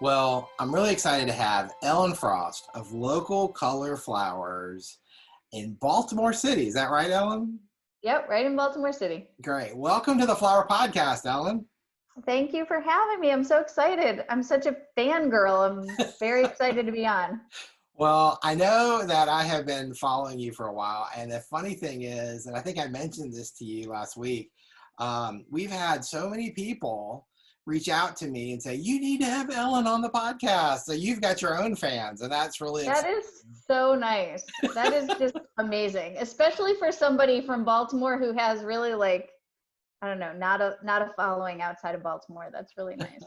Well, I'm really excited to have Ellen Frost of Local Color Flowers in Baltimore City. Is that right, Ellen? Yep, right in Baltimore City. Great. Welcome to the Flower Podcast, Ellen. Thank you for having me. I'm so excited. I'm such a fangirl. I'm very excited to be on. Well, I know that I have been following you for a while, and the funny thing is, and I think I mentioned this to you last week, we've had so many people reach out to me and say, you need to have Ellen on the podcast. So you've got your own fans, and that's really That exciting. is so nice. That is just amazing, especially for somebody from Baltimore who has really I don't know, not a following outside of Baltimore. That's really nice.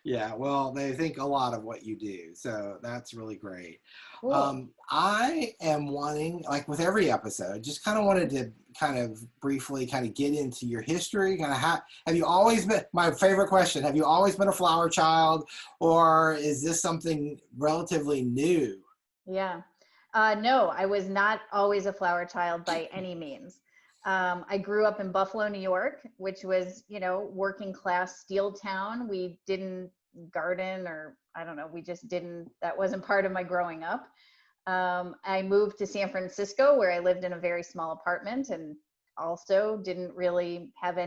Yeah, well, they think a lot of what you do, so that's really great. Cool. I am wanting, like with every episode, just kind of wanted to kind of briefly kind of get into your history. Kind of have you always been, my favorite question, have you always been a flower child, or is this something relatively new? Yeah. No, I was not always a flower child by any means. I grew up in Buffalo, New York, which was, working class steel town. We didn't garden, or I don't know, we just didn't, that wasn't part of my growing up. I moved to San Francisco, where I lived in a very small apartment, and also didn't really have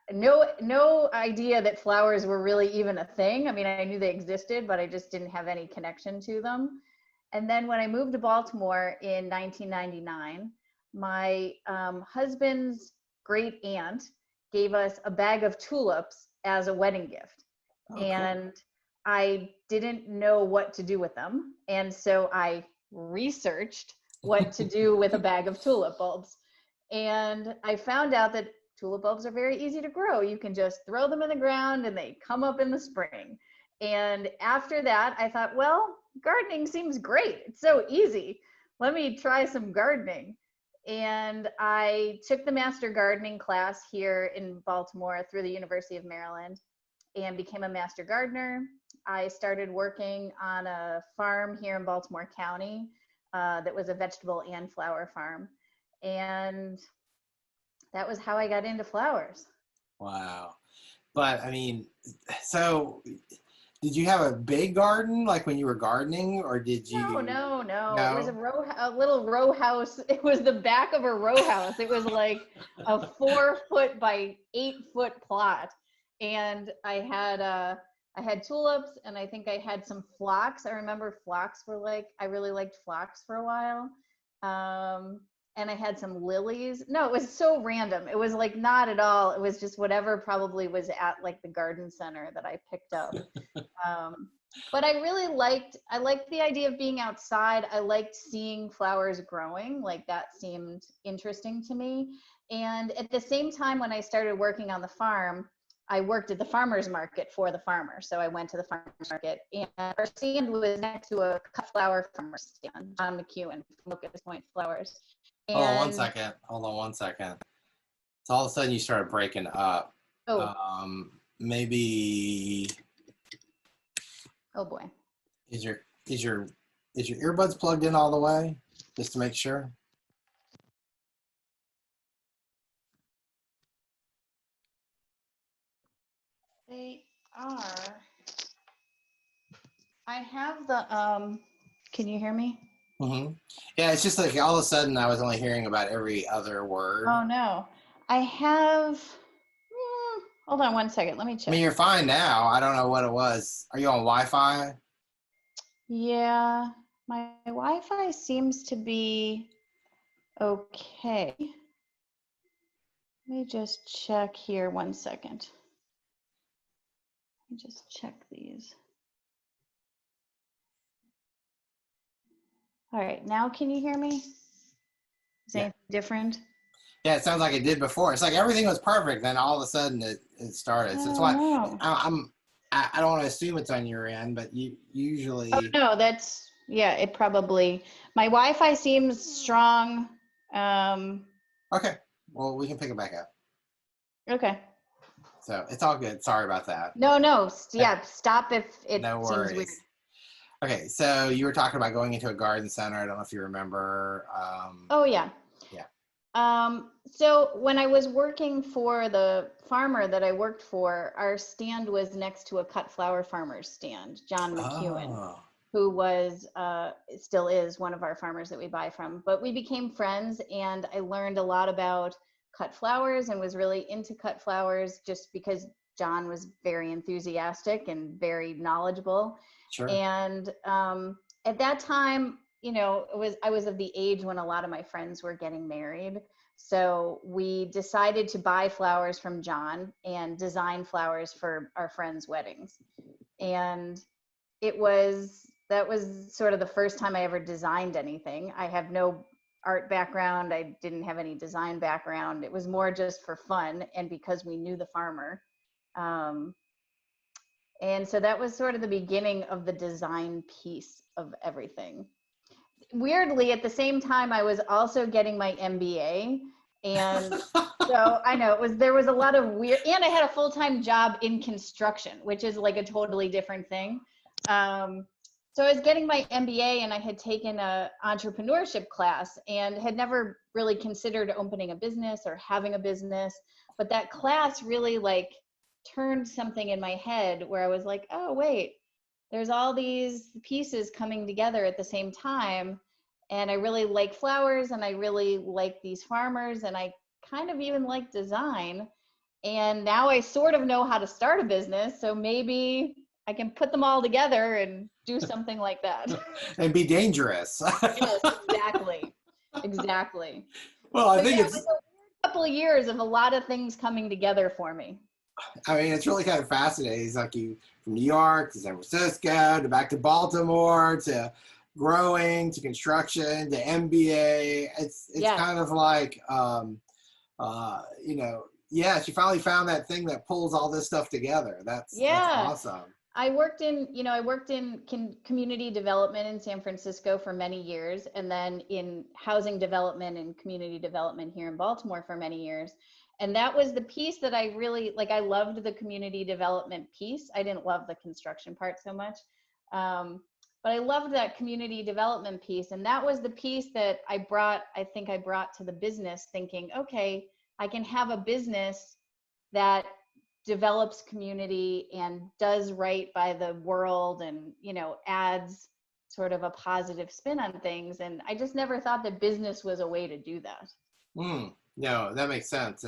no idea that flowers were really even a thing. I mean, I knew they existed, but I just didn't have any connection to them. And then when I moved to Baltimore in 1999, my husband's great aunt gave us a bag of tulips as a wedding gift. Oh, cool. And I didn't know what to do with them. And so I researched what to do with a bag of tulip bulbs. And I found out that tulip bulbs are very easy to grow. You can just throw them in the ground and they come up in the spring. And after that, I thought, well, gardening seems great. It's so easy. Let me try some gardening. And I took the master gardening class here in Baltimore through the University of Maryland and became a master gardener. I started working on a farm here in Baltimore County that was a vegetable and flower farm. And that was how I got into flowers. Wow. But I mean, so did you have a big garden like when you were gardening, or did you? No. No? It was a little row house. It was the back of a row house. It was like a 4-foot by 8-foot plot. And I had tulips, and I think I had some phlox. I remember phlox I really liked phlox for a while. And I had some lilies. No, it was so random. It was like not at all. It was just whatever probably was at like the garden center that I picked up. But I liked the idea of being outside. I liked seeing flowers growing. Like that seemed interesting to me. And at the same time, when I started working on the farm, I worked at the farmer's market for the farmer. So I went to the farmer's market, and our stand was next to a cut flower farmer's stand, John McEwen from Locust Point Flowers. Hold on one And second. So all of a sudden you started breaking up. Maybe. Oh boy. Is your earbuds plugged in all the way, just to make sure? They are. I have the can you hear me? Mm-hmm. Yeah, it's just like all of a sudden I was only hearing about every other word. Oh no. I have hold on one second. Let me check. I mean, you're fine now. I don't know what it was. Are you on Wi-Fi? Yeah, my Wi-Fi seems to be okay. Let me just check here one second. Let me just check these. All right, now can you hear me? Is anything different? Yeah, it sounds like it did before. It's like everything was perfect, then all of a sudden it started. So that's why I don't want to assume it's on your end, but you usually. Oh, no, it probably, my Wi-Fi seems strong. Okay, well, we can pick it back up. Okay. So it's all good. Sorry about that. No, yeah, stop if it No seems weird. Okay, so you were talking about going into a garden center. I don't know if you remember. Oh, yeah. Yeah. So when I was working for the farmer that I worked for, our stand was next to a cut flower farmer's stand, John McEwen, Oh, who was, still is one of our farmers that we buy from. But we became friends, and I learned a lot about cut flowers and was really into cut flowers just because John was very enthusiastic and very knowledgeable. sure. And at that time, I was of the age when a lot of my friends were getting married. So we decided to buy flowers from John and design flowers for our friends' weddings. And that was sort of the first time I ever designed anything. I have no art background. I didn't have any design background. It was more just for fun and because we knew the farmer. Um, and so that was sort of the beginning of the design piece of everything. Weirdly, at the same time, I was also getting my MBA. And so I know there was a lot of weird, and I had a full-time job in construction, which is like a totally different thing. So I was getting my MBA and I had taken a entrepreneurship class and had never really considered opening a business or having a business. But that class really like turned something in my head where I was like, oh, wait, there's all these pieces coming together at the same time. And I really like flowers and I really like these farmers and I kind of even like design. And now I sort of know how to start a business. So maybe I can put them all together and do something like that. And be dangerous. Yes, exactly. Exactly. Well, I So think yeah, it it's, was a weird couple of years of a lot of things coming together for me. I mean, it's really kind of fascinating. It's like you from New York to San Francisco to back to Baltimore to growing to construction to MBA. It's Yes. kind of like, yes, you finally found that thing that pulls all this stuff together. That's Yeah. awesome. I worked in community development in San Francisco for many years, and then in housing development and community development here in Baltimore for many years. And that was the piece that I really like. I loved the community development piece. I didn't love the construction part so much. But I loved that community development piece. And that was the piece that I think I brought to the business thinking, okay, I can have a business that develops community and does right by the world and adds sort of a positive spin on things. And I just never thought that business was a way to do that. No, that makes sense.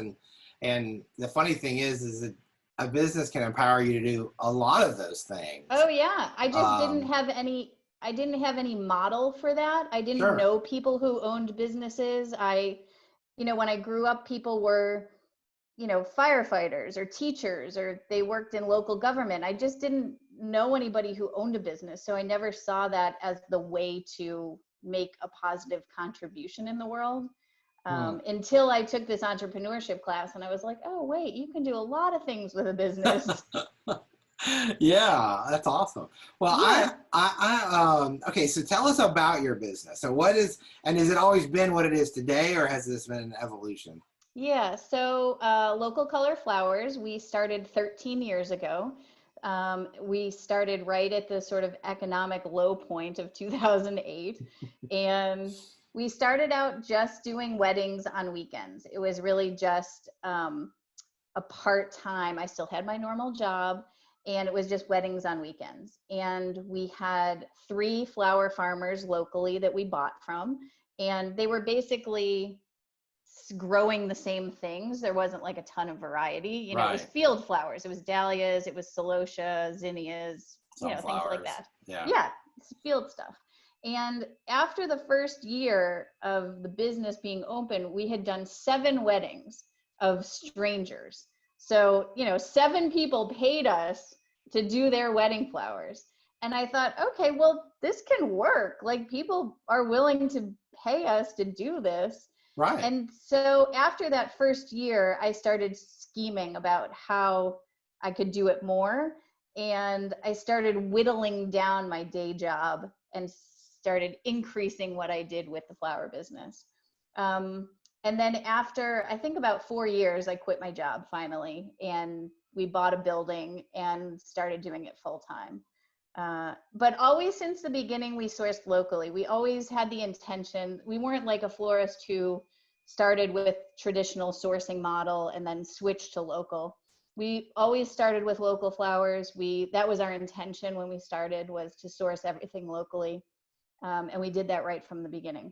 And the funny thing is that a business can empower you to do a lot of those things. Oh yeah, I just didn't Um, have any I didn't have any model for that. I didn't sure. know people who owned businesses. When I grew up, people were firefighters or teachers, or they worked in local government. I just didn't know anybody who owned a business. So I never saw that as the way to make a positive contribution in the world, Hmm. until I took this entrepreneurship class and I was like, oh, wait, you can do a lot of things with a business. Yeah, that's awesome. Well, Yeah. okay, so tell us about your business. So and has it always been what it is today, or has this been an evolution? Yeah, so Local Color Flowers, we started 13 years ago. We started right at the sort of economic low point of 2008. And we started out just doing weddings on weekends. It was really just a part-time. I still had my normal job, and it was just weddings on weekends. And we had 3 flower farmers locally that we bought from, and they were basically growing the same things. There wasn't like a ton of variety. It was Right. field flowers. It was dahlias, it was celosia, zinnias, things like Sunflowers. that. Yeah. Yeah, it's field stuff. And after the first year of the business being open, we had done 7 weddings of strangers. So, 7 people paid us to do their wedding flowers. And I thought, okay, well, this can work. Like, people are willing to pay us to do this. Right. And so after that first year, I started scheming about how I could do it more. And I started whittling down my day job and started increasing what I did with the flower business. And then after, I think about 4 years, I quit my job finally. And we bought a building and started doing it full time. But always since the beginning, we sourced locally. We always had the intention. We weren't like a florist who started with traditional sourcing model and then switched to local. We always started with local flowers. That was our intention when we started, was to source everything locally. And we did that right from the beginning,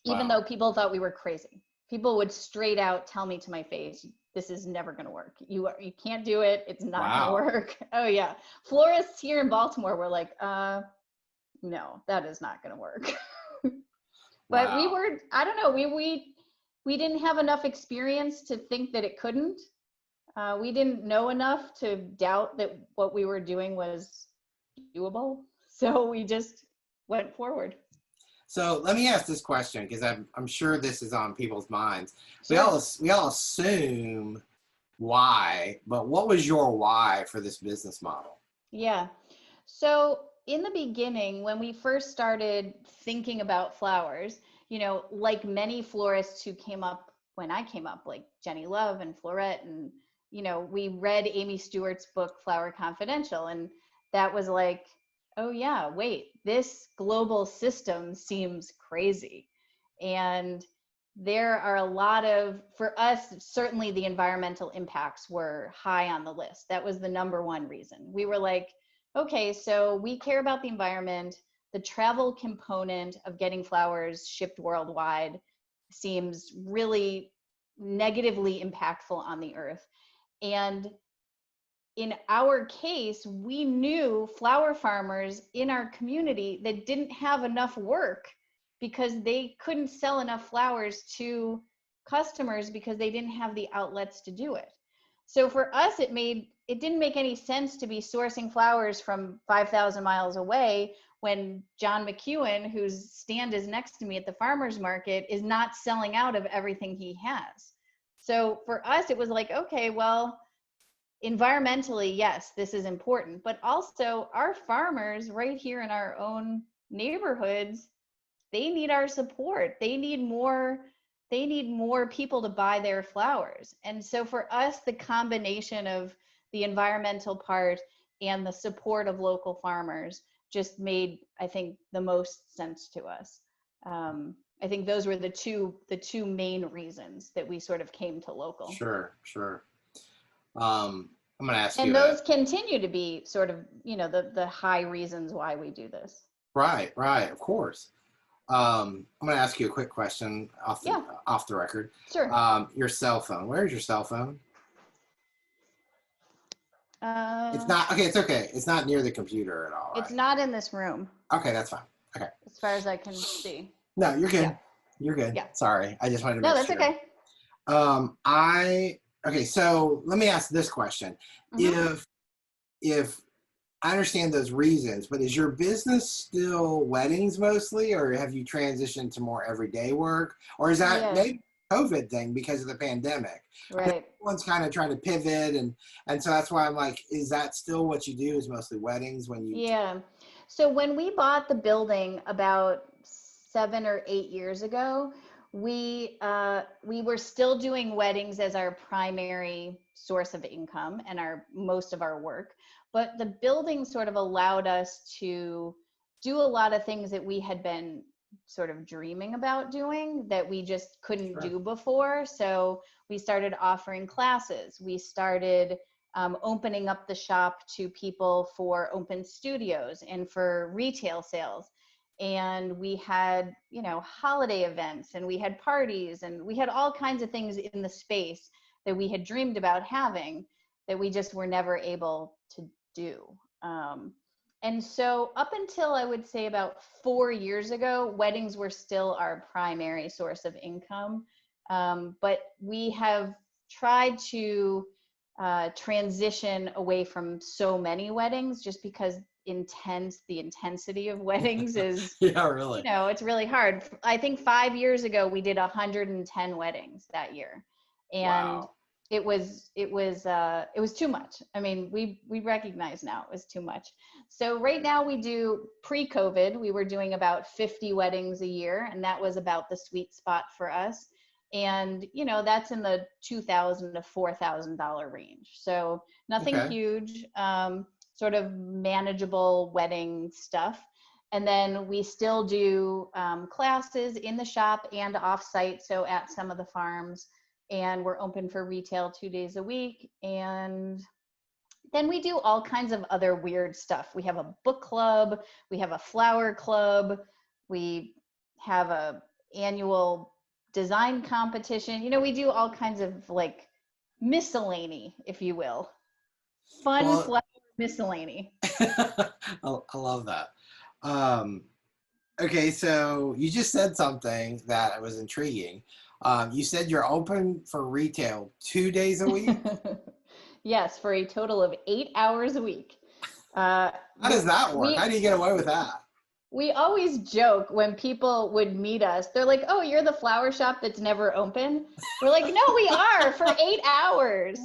even though people thought we were crazy. People would straight out tell me to my face, this is never going to work. You can't do it. It's not going to work. Oh yeah. Florists here in Baltimore were like, no, that is not going to work. But we were, I don't know, we didn't have enough experience to think that it couldn't. We didn't know enough to doubt that what we were doing was doable. So we just went forward. So let me ask this question, because I'm sure this is on people's minds. Sure. We all assume why, but what was your why for this business model? Yeah. So in the beginning, when we first started thinking about flowers, like many florists who came up when I came up, like Jenny Love and Florette, and, we read Amy Stewart's book, Flower Confidential, and that was like, oh yeah, wait, this global system seems crazy. And there are a lot of, for us, certainly the environmental impacts were high on the list. That was the number one reason. We were like, okay, so we care about the environment. The travel component of getting flowers shipped worldwide seems really negatively impactful on the earth. And in our case, we knew flower farmers in our community that didn't have enough work because they couldn't sell enough flowers to customers because they didn't have the outlets to do it. So for us, it didn't make any sense to be sourcing flowers from 5,000 miles away when John McEwen, whose stand is next to me at the farmer's market, is not selling out of everything he has. So for us, it was like, okay, well, environmentally, yes, this is important, but also our farmers right here in our own neighborhoods, they need our support. They need more people to buy their flowers. And so for us, the combination of the environmental part and the support of local farmers just made, I think, the most sense to us. I think those were the two main reasons that we sort of came to local. Sure. I'm going to ask you. And those continue to be sort of, the high reasons why we do this. Right, of course. I'm going to ask you a quick question off the record. Sure. Your cell phone. Where's your cell phone? It's not, okay, it's okay. It's not near the computer at all, right? It's not in this room. Okay, that's fine. Okay. As far as I can see. No, you're good. Yeah. You're good. Yeah. Sorry. I just wanted to make sure. No, that's okay. Okay, so let me ask this question. Mm-hmm. If I understand those reasons, but is your business still weddings mostly, or have you transitioned to more everyday work? Or is that maybe a COVID thing because of the pandemic? Right. Everyone's kind of trying to pivot, and so that's why I'm like, is that still what you do, is mostly weddings when you... Yeah. So when we bought the building about 7 or 8 years ago, we were still doing weddings as our primary source of income and most of our work, but the building sort of allowed us to do a lot of things that we had been sort of dreaming about doing that we just couldn't do before. So we started offering classes. We started opening up the shop to people for open studios and for retail sales. And we had, holiday events, and we had parties, and we had all kinds of things in the space that we had dreamed about having that we just were never able to do. And so up until, I would say, about 4 years ago, weddings were still our primary source of income. But we have tried to transition away from so many weddings just because the intensity of weddings is really, it's really hard. I think 5 years ago we did 110 weddings that year, and it was too much. I mean, we recognize now it was too much. So right now we do, pre-COVID, we were doing about 50 weddings a year, and that was about the sweet spot for us. And that's in the $2,000 to $4,000 range. So nothing huge. Sort of manageable wedding stuff. And then we still do classes in the shop and off-site, so at some of the farms. And we're open for retail 2 days a week. And then we do all kinds of other weird stuff. We have a book club, we have a flower club, we have a annual design competition. You know, we do all kinds of like miscellany, if you will. Fun Well, flower miscellany. I love that. Um, okay, so you just said something that was intriguing. You said you're open for retail 2 days a week. Yes, for a total of 8 hours a week. Uh, How does that work? we How do you get away with that? we always joke when people would meet us. They're like, "Oh, you're the flower shop that's never open." We're like, "No, we are for 8 hours."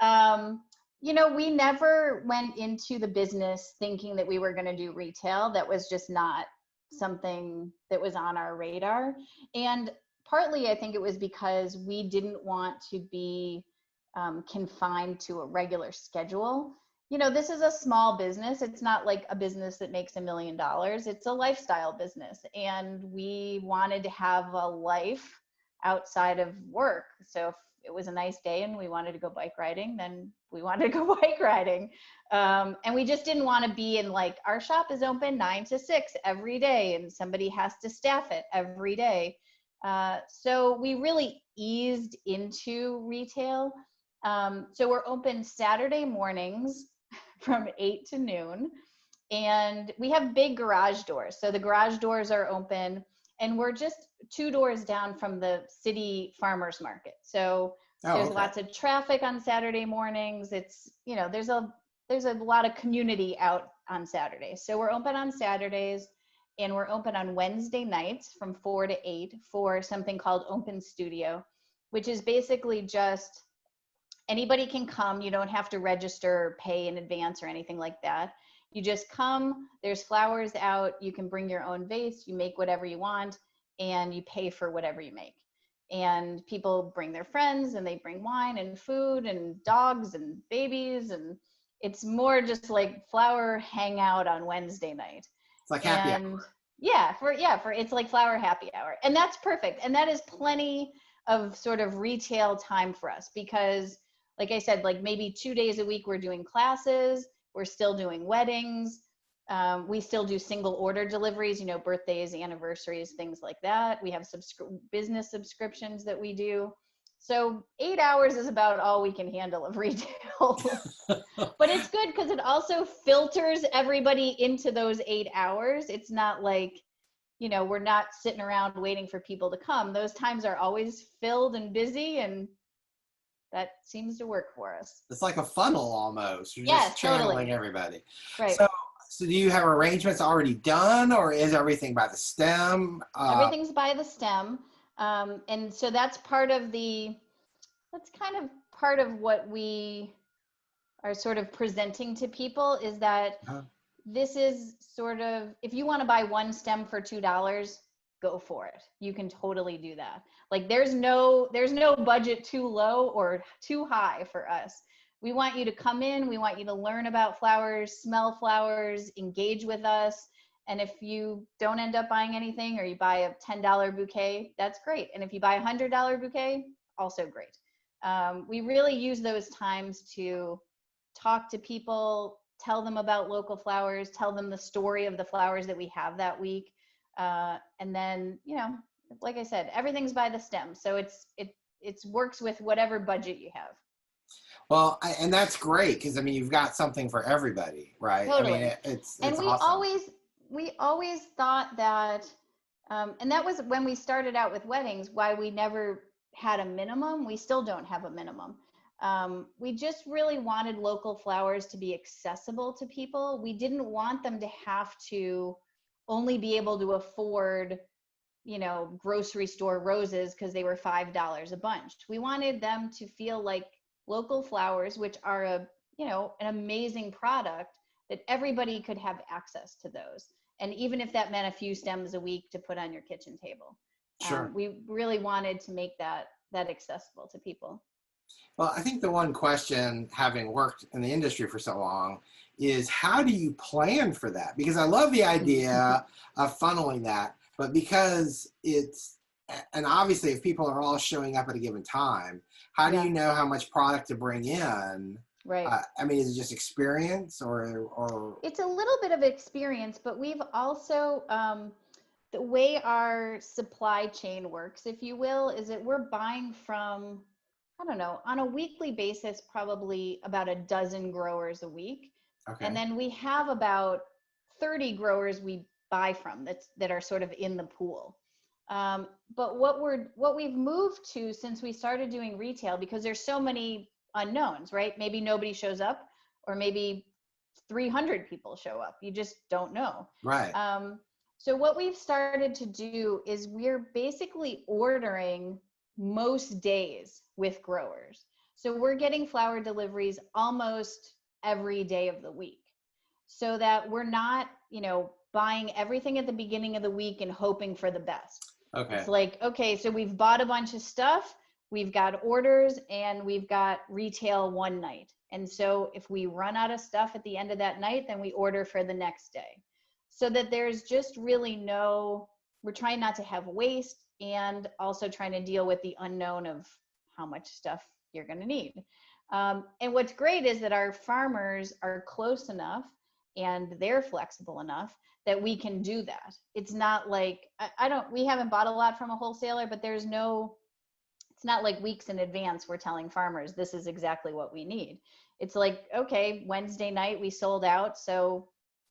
Um, you know, we never went into the business thinking that we were going to do retail. That was just not something that was on our radar. And partly, I think it was because we didn't want to be confined to a regular schedule. You know, this is a small business. It's not like a business that makes $1 million. It's a lifestyle business. And we wanted to have a life outside of work. So if it was a nice day and we wanted to go bike riding, then we wanted to go bike riding. And we just didn't want to be in like, our shop is open 9 to 6 every day and somebody has to staff it every day. So we really eased into retail. So we're open Saturday mornings from 8 to noon. And we have big garage doors. So the garage doors are open and we're just 2 doors down from the city farmers market. So Oh, there's okay. lots of traffic on Saturday mornings. It's, you know, there's a lot of community out on Saturdays. So we're open on Saturdays and we're open on Wednesday nights from 4 to 8 for something called Open Studio, which is basically just anybody can come. You don't have to register, pay in advance or anything like that. You just come, there's flowers out, you can bring your own vase, you make whatever you want, and you pay for whatever you make. And people bring their friends and they bring wine and food and dogs and babies. And it's more just like flower hangout on Wednesday night. It's like happy And hour. for it's like flower happy hour. And that's perfect. And that is plenty of sort of retail time for us because like I said, like maybe 2 days a week we're doing classes, we're still doing weddings, we still do single order deliveries, you know, birthdays, anniversaries, things like that. We have business subscriptions that we do. So 8 hours is about all we can handle of retail. But it's good because it also filters everybody into those 8 hours. It's not like, you know, we're not sitting around waiting for people to come. Those times are always filled and busy, and that seems to work for us. It's like a funnel almost. You're Yes, just channeling totally. everybody. Right. So do you have arrangements already done, or is everything by the stem? Everything's by the stem. And so that's kind of part of what we are sort of presenting to people is that Uh, this is sort of, if you want to buy one stem for $2, go for it. You can totally do that. Like there's no budget too low or too high for us. We want you to come in, we want you to learn about flowers, smell flowers, engage with us. And if you don't end up buying anything or you buy a $10 bouquet, that's great. And if you buy a $100 bouquet, also great. We really use those times to talk to people, tell them about local flowers, tell them the story of the flowers that we have that week. And then, you know, like I said, everything's by the stem. So it works with whatever budget you have. well, and that's great because I mean you've got something for everybody, right? I mean Totally. And it's awesome. we always thought that, and that was when we started out with weddings, why we never had a minimum. We still don't have a minimum. We just really wanted local flowers to be accessible to people. We didn't want them to have to only be able to afford, you know, grocery store roses because they were $5 a bunch. We wanted them to feel like local flowers, which are you know, an amazing product, that everybody could have access to those. And even if that meant a few stems a week to put on your kitchen table, Sure. we really wanted to make that accessible to people. Well, I think the one question, having worked in the industry for so long, is how do you plan for that? Because I love the idea of funneling that, but because and obviously if people are all showing up at a given time, how do Yeah, you know how much product to bring in? right. I mean, is it just experience or It's a little bit of experience, but we've also, the way our supply chain works, if you will, is that we're buying from, I don't know, on a weekly basis, probably about a dozen growers a week. And okay, then we have about 30 growers we buy from that are sort of in the pool. But what we've moved to since we started doing retail, because there's so many unknowns, right? Maybe nobody shows up, or maybe 300 people show up. You just don't know. right? Um, so what we've started to do is we're basically ordering most days with growers. So we're getting flower deliveries almost every day of the week, so that we're not, buying everything at the beginning of the week and hoping for the best. It's Okay, like, okay, so we've bought a bunch of stuff, we've got orders, and we've got retail one night. And so if we run out of stuff at the end of that night, then we order for the next day. So that there's just really we're trying not to have waste, and also trying to deal with the unknown of how much stuff you're going to need. And what's great is that our farmers are close enough and they're flexible enough that we can do that. It's not like, we haven't bought a lot from a wholesaler, but it's not like weeks in advance we're telling farmers this is exactly what we need. It's like, okay, Wednesday night we sold out. So,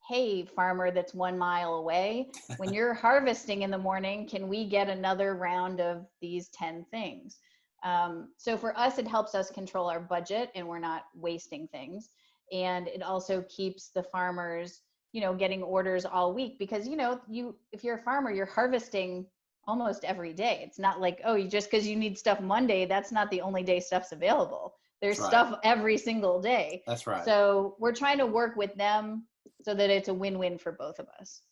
hey, farmer that's 1 mile away, when you're harvesting in the morning, can we get another round of these 10 things? So for us, it helps us control our budget and we're not wasting things. And it also keeps the farmers, getting orders all week, because, if you're a farmer, you're harvesting almost every day. It's not like, oh, you just because you need stuff Monday, that's not the only day stuff's available. that's There's right. stuff every single day. That's right. So we're trying to work with them so that it's a win-win for both of us.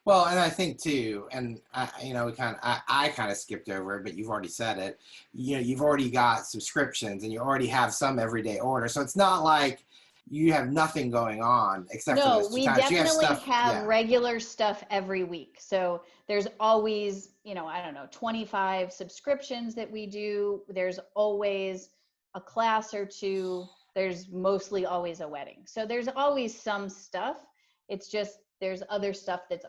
Well, and I think too, and I kind of skipped over it, but you've already said it. You've already got subscriptions, and you already have some everyday order, so it's not like you have nothing going on except for No, those two we times. You have definitely stuff, have yeah, regular stuff every week. So there's always, I don't know, 25 subscriptions that we do. There's always a class or two. There's mostly always a wedding. So there's always some stuff. It's just there's other stuff that's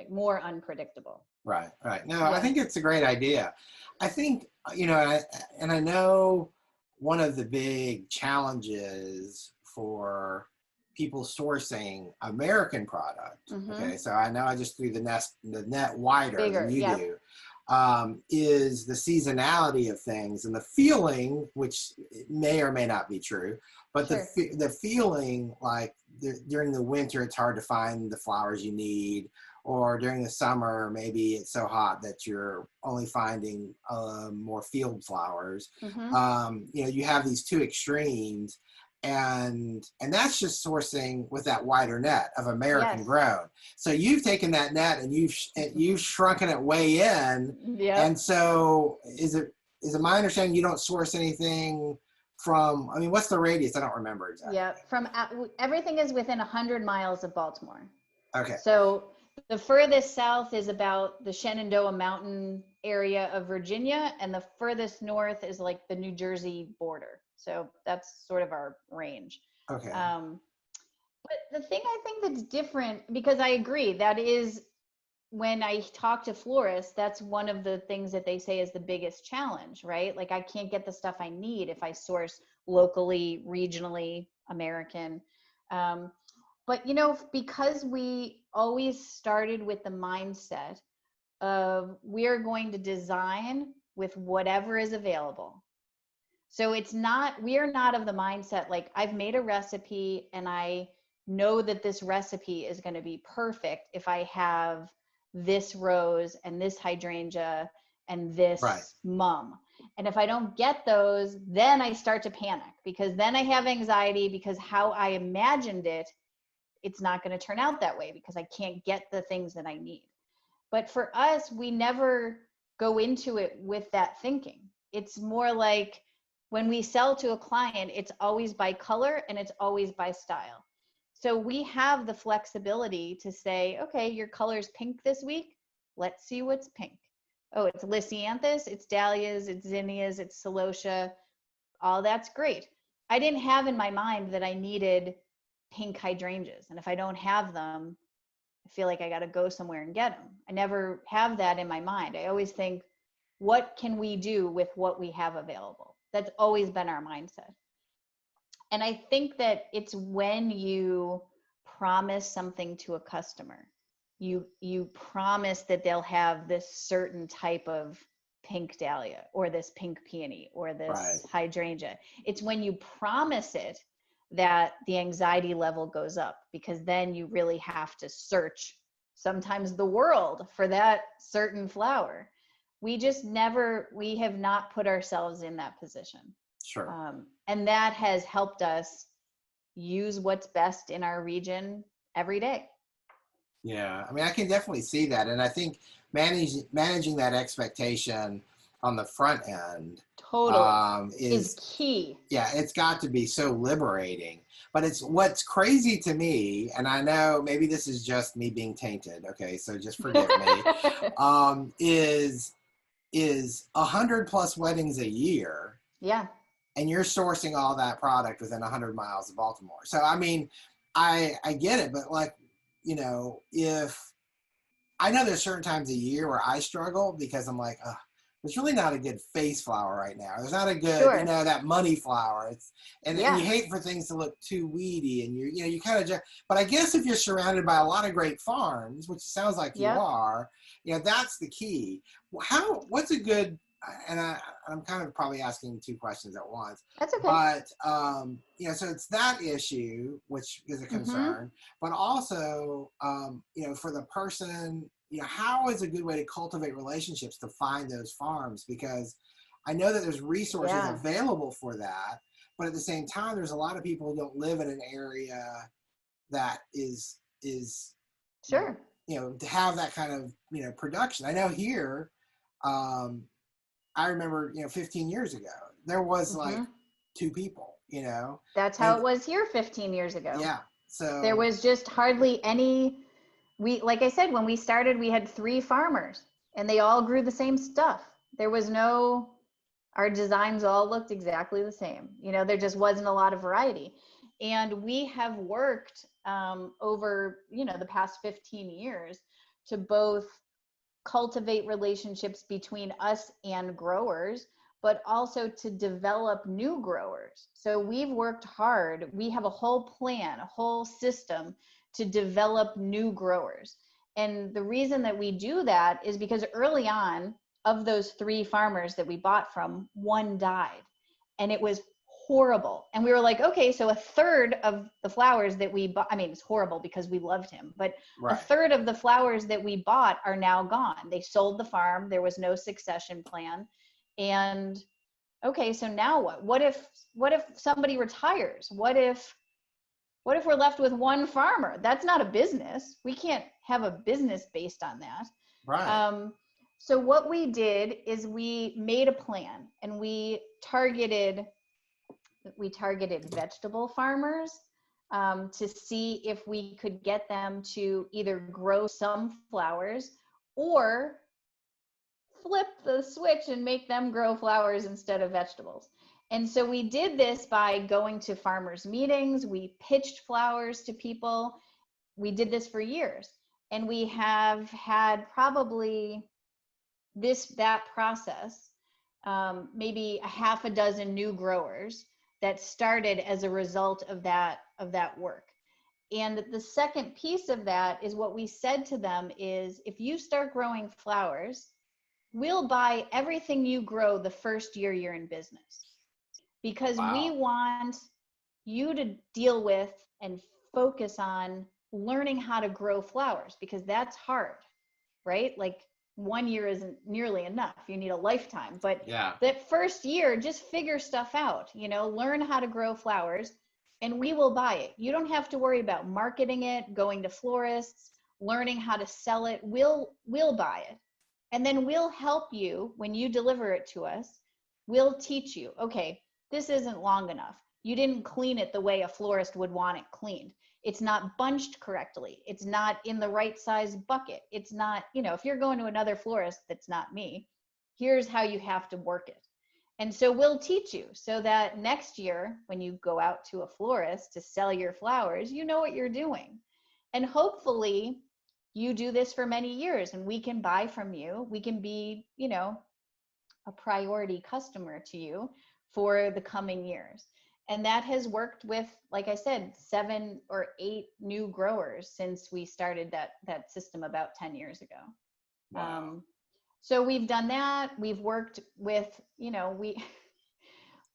more unpredictable. right, right. No, I Yeah. think it's a great idea. I think and I know one of the big challenges for people sourcing American product. Mm-hmm. Okay, so I know I just threw the net wider than Bigger. you Yep. do. Is the seasonality of things and the feeling, which may or may not be true, but Sure. the feeling like during the winter it's hard to find the flowers you need, or during the summer maybe it's so hot that you're only finding more field flowers. Mm-hmm. You have these two extremes, and that's just sourcing with that wider net of American Yes. grown. So you've taken that net and you've shrunken it way in. Yep. And so is it my understanding you don't source anything from? I mean, what's the radius? I don't remember exactly. Yep. Everything is within 100 miles of Baltimore. Okay. So the furthest south is about the Shenandoah Mountain area of Virginia, and the furthest north is like the New Jersey border. So that's sort of our range. Okay. But the thing I think that's different, because I agree, that is, when I talk to florists, that's one of the things that they say is the biggest challenge, right? Like, I can't get the stuff I need if I source locally, regionally, American. Um, but, because we always started with the mindset of we're going to design with whatever is available. So we are not of the mindset like, I've made a recipe and I know that this recipe is going to be perfect if I have this rose and this hydrangea and Right. this mum. And if I don't get those, then I start to panic, because then I have anxiety, because how I imagined it, it's not going to turn out that way because I can't get the things that I need. But for us, we never go into it with that thinking. It's more like, When we sell to a client, it's always by color and it's always by style. So we have the flexibility to say, okay, your color's pink this week. Let's see what's pink. Oh, it's lisianthus, it's dahlias, it's zinnias, it's celosia. All that's great. I didn't have in my mind that I needed pink hydrangeas. And if I don't have them, I feel like I got to go somewhere and get them. I never have that in my mind. I always think, what can we do with what we have available? That's always been our mindset. And I think that it's when you promise something to a customer, you promise that they'll have this certain type of pink dahlia or this pink peony or Right. this hydrangea. It's when you promise it that the anxiety level goes up, because then you really have to search sometimes the world for that certain flower. We have not put ourselves in that position. Sure. And that has helped us use what's best in our region every day. Yeah, I mean, I can definitely see that, and I think managing that expectation on the front end Totally. Is is, key. yeah, it's got to be so liberating. But it's what's crazy to me, and I know maybe this is just me being tainted. Okay, so just forgive me. Is 100+ weddings a year, Yeah. and you're sourcing all that product within 100 miles of Baltimore. So I mean, I get it, but like, if I know there's certain times a year where I struggle because I'm like, there's really not a good face flower right now. There's not a good, Sure. that money flower. And you Yeah. hate for things to look too weedy, and you kind of just. But I guess if you're surrounded by a lot of great farms, which sounds like you Yep. are, that's the key. What's a good? And I'm kind of probably asking two questions at once. That's okay. But so it's that issue, which is a Mm-hmm. concern, but also, for the person, how is a good way to cultivate relationships to find those farms? Because I know that there's resources Yeah. available for that, but at the same time, there's a lot of people who don't live in an area that is, Sure. to have that kind of, production. I know here, I remember, 15 years ago, there was like Mm-hmm. two people, That's how and it was here 15 years ago. yeah, There so was just hardly any. Like I said, when we started, we had 3 farmers and they all grew the same stuff. There was no, our designs all looked exactly the same. There just wasn't a lot of variety. And we have worked over, the past 15 years to both cultivate relationships between us and growers, but also to develop new growers. So we've worked hard. We have a whole plan, a whole system to develop new growers. And the reason that we do that is because early on, of those 3 farmers that we bought from, one died. And it was horrible. And we were like, okay, so a third of the flowers that we bought, I mean, it's horrible because we loved him, but a right. third of the flowers that we bought are now gone. They sold the farm. There was no succession plan. And okay, so now what? What if somebody retires? What if we're left with one farmer? That's not a business. We can't have a business based on that. Right. So what we did is we made a plan, and we targeted vegetable farmers to see if we could get them to either grow some flowers or flip the switch and make them grow flowers instead of vegetables. And so we did this by going to farmers meetings. We pitched flowers to people. We did this for years. And we have had probably that process, maybe a half a dozen new growers that started as a result of that work. And the second piece of that is what we said to them is, if you start growing flowers, we'll buy everything you grow the first year you're in business, because we Wow. want you to deal with and focus on learning how to grow flowers, because that's hard, right? Like, 1 year isn't nearly enough. You need a lifetime. But Yeah. that first year, just figure stuff out, learn how to grow flowers, and we will buy it. You don't have to worry about marketing it, going to florists, learning how to sell it. We'll buy it. And then we'll help you when you deliver it to us. We'll teach you, okay, this isn't long enough. You didn't clean it the way a florist would want it cleaned. It's not bunched correctly. It's not in the right size bucket. It's not, if you're going to another florist that's not me, here's how you have to work it. And so we'll teach you so that next year, when you go out to a florist to sell your flowers, you know what you're doing. And hopefully you do this for many years and we can buy from you. We can be, a priority customer to you for the coming years. And that has worked with, like I said, 7 or 8 new growers since we started that system about 10 years ago. Wow. So we've done that. We've worked with,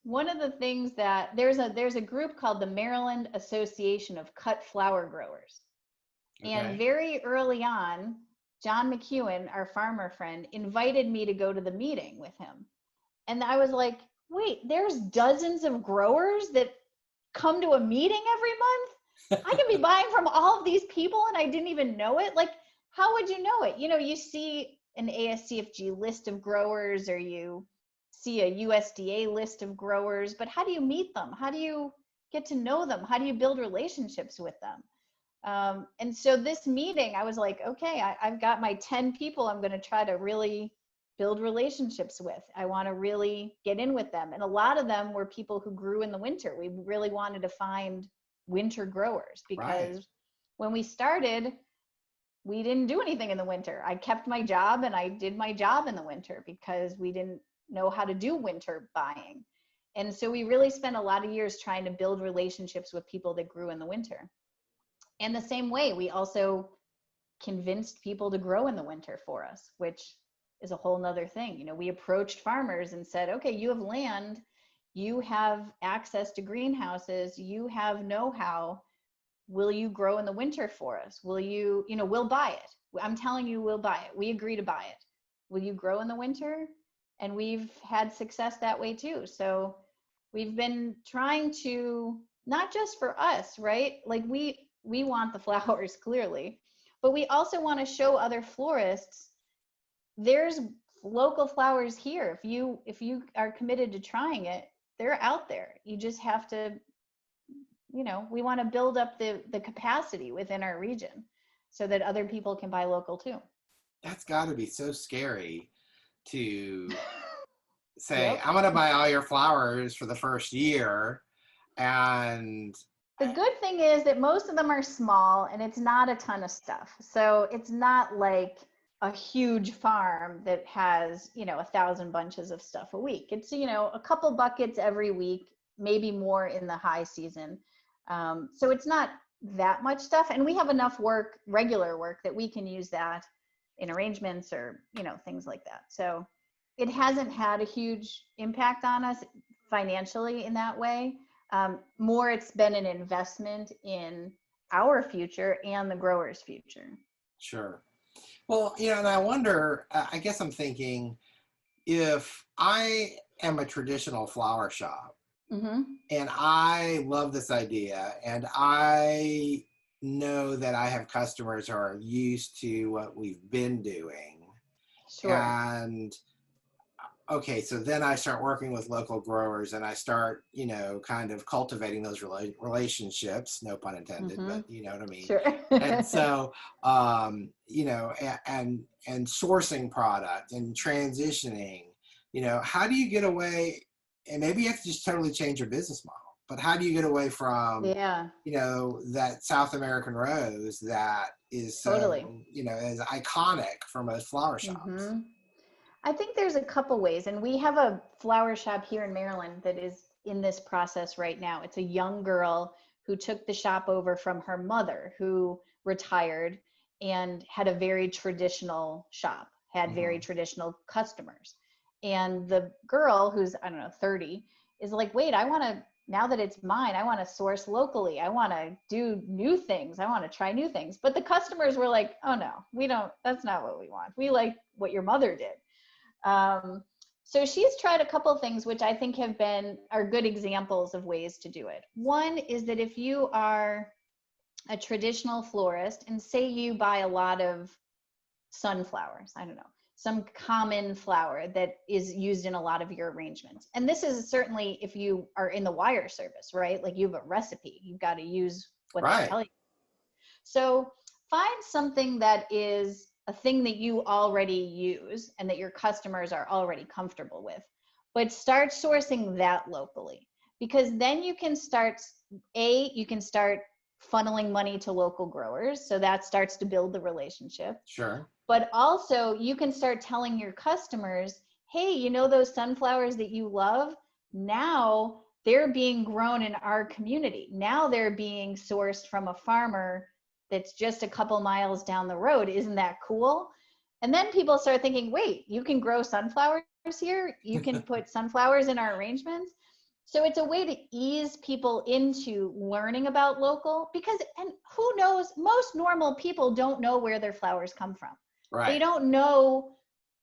one of the things that there's a group called the Maryland Association of Cut Flower Growers. And Okay. very early on, John McEwen, our farmer friend, invited me to go to the meeting with him. And I was like, wait, there's dozens of growers that come to a meeting every month? I can be buying from all of these people and I didn't even know it. Like, how would you know it? You see an ASCFG list of growers or you see a USDA list of growers, but how do you meet them? How do you get to know them? How do you build relationships with them? And so this meeting, I was like, okay, I've got my 10 people I'm going to try to really build relationships with. I want to really get in with them. And a lot of them were people who grew in the winter. We really wanted to find winter growers because Right. when we started, we didn't do anything in the winter. I kept my job and I did my job in the winter because we didn't know how to do winter buying. And so we really spent a lot of years trying to build relationships with people that grew in the winter. And the same way, we also convinced people to grow in the winter for us, which is a whole nother thing. We approached farmers and said, okay, you have land, you have access to greenhouses, you have know-how. Will you grow in the winter for us? Will you, we'll buy it. I'm telling you, we'll buy it. We agree to buy it. Will you grow in the winter? And we've had success that way too. So we've been trying to, not just for us, right? Like we want the flowers clearly, but we also want to show other florists there's local flowers here. If you are committed to trying it, they're out there. You just have to, we want to build up the capacity within our region so that other people can buy local too. That's got to be so scary to say, Yep. I'm going to buy all your flowers for the first year. And The good thing is that most of them are small and it's not a ton of stuff. So it's not like a huge farm that has, 1,000 bunches of stuff a week. It's, a couple buckets every week, maybe more in the high season. So it's not that much stuff. And we have enough work, regular work, that we can use that in arrangements or, things like that. So it hasn't had a huge impact on us financially in that way. More it's been an investment in our future and the growers' future. sure. Well, and I wonder, I guess I'm thinking if I am a traditional flower shop Mm-hmm. and I love this idea and I know that I have customers who are used to what we've been doing. Sure. And okay, so then I start working with local growers and I start, kind of cultivating those relationships, no pun intended, Mm-hmm. but you know what I mean. Sure. And so, and sourcing product and transitioning, how do you get away? And maybe you have to just totally change your business model, but how do you get away from, Yeah, that South American rose that is so, totally. is iconic for most flower shops? Mm-hmm. I think there's a couple ways, and we have a flower shop here in Maryland that is in this process right now. It's a young girl who took the shop over from her mother, who retired and had a very traditional shop, had very Mm-hmm. traditional customers. And the girl, who's, I don't know, 30, is like, wait, I want to, now that it's mine, I want to source locally. I want to do new things. I want to try new things. But the customers were like, oh no, we don't, that's not what we want. We like what your mother did. So she's tried a couple of things, which I think are good examples of ways to do it. One is that if you are a traditional florist and say you buy a lot of sunflowers, I don't know, some common flower that is used in a lot of your arrangements. And this is certainly if you are in the wire service, right? Like you have a recipe, you've got to use what they tell you. So find something that is a thing that you already use and that your customers are already comfortable with, but start sourcing that locally, because then you can start, you can start funneling money to local growers. So that starts to build the relationship. Sure. But also you can start telling your customers, hey, you know, those sunflowers that you love, now they're being grown in our community. Now they're being sourced from a farmer that's just a couple miles down the road. Isn't that cool? And then people start thinking, wait, you can grow sunflowers here? You can put sunflowers in our arrangements? So it's a way to ease people into learning about local, because, and who knows, most normal people don't know where their flowers come from. Right. They don't know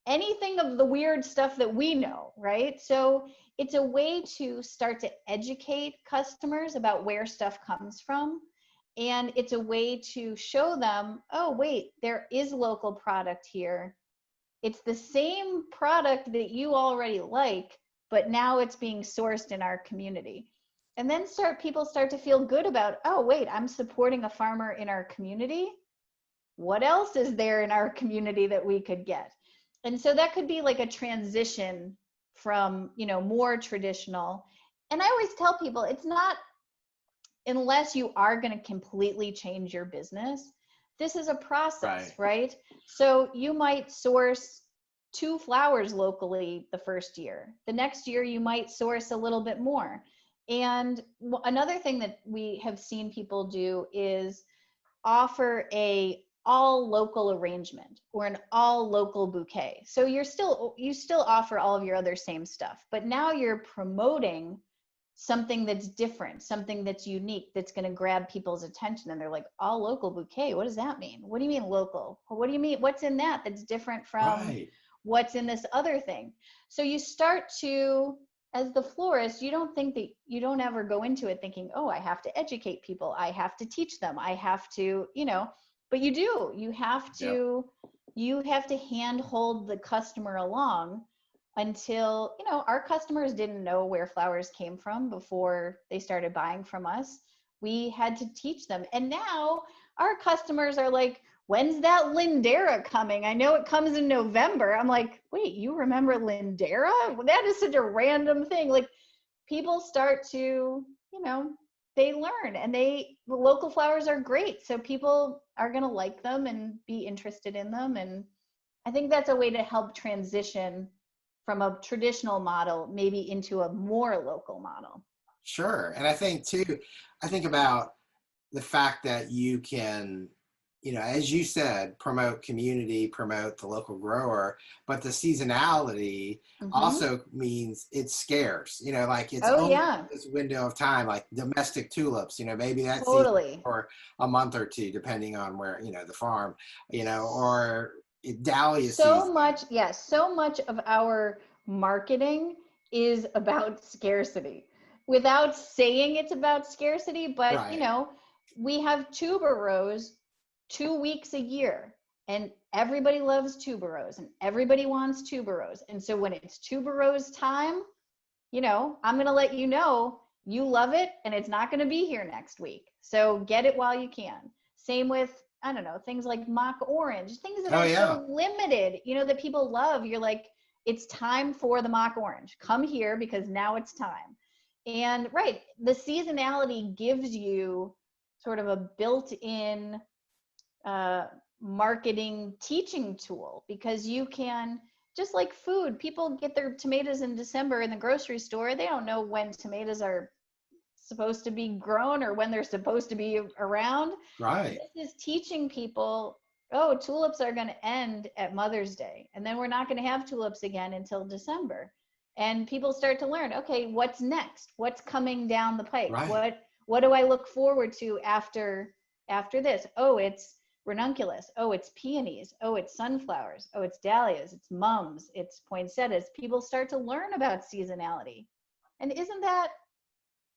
anything of the weird stuff that we know, right? So it's a way to start to educate customers about where stuff comes from. And it's a way to show them, oh, wait, there is local product here. It's the same product that you already like, but now it's being sourced in our community. And then people start to feel good about, oh, wait, I'm supporting a farmer in our community. What else is there in our community that we could get? And so that could be like a transition from, you know, more traditional. And I always tell people, it's not, unless you are going to completely change your business, this is a process, right? So you might source 2 flowers locally the first year. The next year you might source a little bit more. And another thing that we have seen people do is offer a all local arrangement or an all local bouquet. So you still offer all of your other same stuff, but now you're promoting something that's different, something that's unique, that's going to grab people's attention. And they're like, all local bouquet, what does that mean? What do you mean local? What do you mean? What's in that that's different from what's in this other thing? So you start to, as the florist, you don't ever go into it thinking, oh, I have to educate people, I have to teach them, I have to, you know, but you do. You have to handhold the customer along until, you know, our customers didn't know where flowers came from before they started buying from us. We had to teach them. And now our customers are like, when's that Lindera coming? I know it comes in November. I'm like, wait, you remember Lindera? That is such a random thing. Like, people start to, you know, they learn, and the local flowers are great. So people are going to like them and be interested in them. And I think that's a way to help transition from a traditional model maybe into a more local model. Sure. And I think too, I think about the fact that you can, you know, as you said, promote community, promote the local grower, but the seasonality also means it's scarce, you know, like it's only this window of time, like domestic tulips, you know, maybe that's for a month or two, depending on where, you know, the farm, you know, or dahlia season. So much of our marketing is about scarcity without saying it's about scarcity, but you know, we have tuberose 2 weeks a year, and everybody loves tuberose and everybody wants tuberose. And so when it's tuberose time, you know, I'm going to let you know you love it and it's not going to be here next week. So get it while you can. Same with, I don't know, things like mock orange, things that are so limited, you know, that people love. You're like, it's time for the mock orange. Come here because now it's time. And the seasonality gives you sort of a built-in marketing teaching tool, because you can, just like food, people get their tomatoes in December in the grocery store. They don't know when tomatoes are supposed to be grown or when they're supposed to be around. This is teaching people, oh, tulips are going to end at Mother's Day, and then we're not going to have tulips again until December. And people start to learn, okay, what's next? What's coming down the pike? What do I look forward to after this? Oh, it's ranunculus. Oh, it's peonies. Oh, it's sunflowers. Oh, it's dahlias. It's mums. It's poinsettias. People start to learn about seasonality. And isn't that